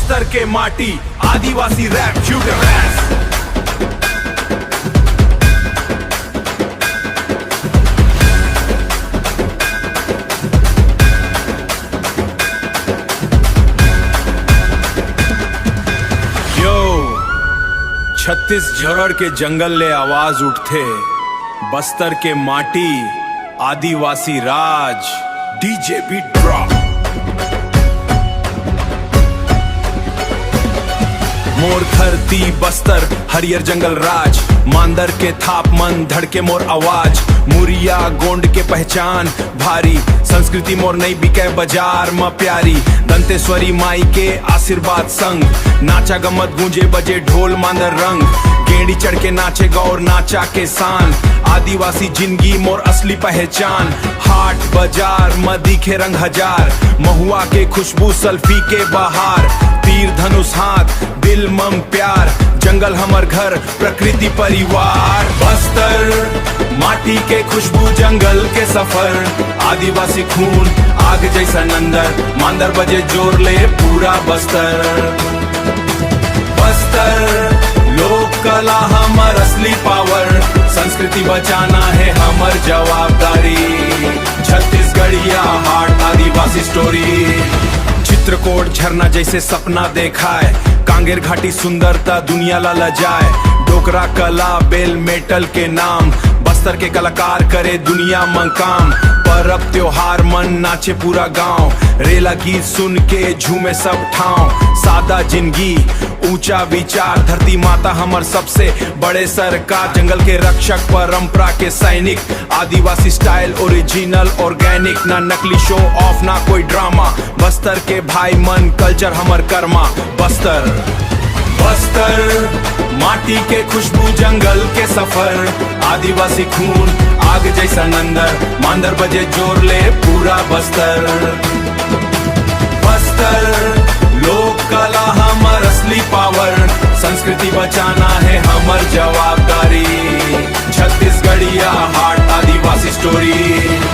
बस्तर के माटी आदिवासी rap shooter. Chhattisgarh के जंगल ले आवाज उठते, बस्तर के माटी आदिवासी राज। DJ beat drop. मोर धरती बस्तर हरियर जंगल राज, मांदर के थाप मन धड़के मोर आवाज। मुरिया गोंड के पहचान भारी, संस्कृति मोर नहीं बिके बाजार में प्यारी। दंतेश्वरी माई के आशीर्वाद संग, नाचा गमत गूंजे बजे ढोल मांदर रंग। गेंडी चढ़ के नाचे गौर नाचा के सान, आदिवासी जिंदगी मोर असली पहचान। हाट बाजार में दिखे रंग हजार, महुआ के खुशबू सल्फी के बहार। तीर धनुष हाथ दिल मम प्यार, जंगल हमर घर प्रकृति परिवार। बस्तर माटी के खुशबू जंगल के सफर, आदिवासी खून आग जैसा नंदर। मांदर बजे जोर ले पूरा बस्तर। बस्तर लोक कला हमर असली पावर, संस्कृति बचाना है हमर जवाबदारी। छत्तीसगढ़िया हाट आदिवासी स्टोरी। चित्रकोट झरना जैसे सपना देखा है, कांगेर घाटी सुंदरता दुनिया ला लजाए। डोकरा कला बेल मेटल के नाम, बस्तर के कलाकार करे दुनिया में काम। परब त्योहार मन नाचे पूरा गांव, रेला गीत सुन के झूमे सब ठाव। सादा जिंदगी ऊंचा विचार, धरती माता हमर सबसे बड़े सरकार। जंगल के रक्षक परंपरा के सैनिक, आदिवासी स्टाइल ओरिजिनल ऑर्गेनिक। ना नकली शो ऑफ ना कोई ड्रामा, बस्तर के भाई मन कल्चर हमर कर्मा। बस्तर माटी के खुशबू जंगल के सफर, आदिवासी खून आग जैसा नंदर। मांदर बजे जोर ले पूरा बस्तर। लोक कला हमर असली पावर, संस्कृति बचाना है हमर जवाबदारी। छत्तीसगढ़िया हाट आदिवासी स्टोरी।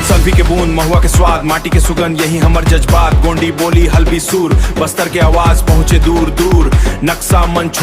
सल्फी के बूंद महुआ के स्वाद, माटी के सुगंध यही हमर जज्बात। गोंडी बोली हल्बी सुर, बस्तर के आवाज पहुंचे दूर दूर। नक्शा मन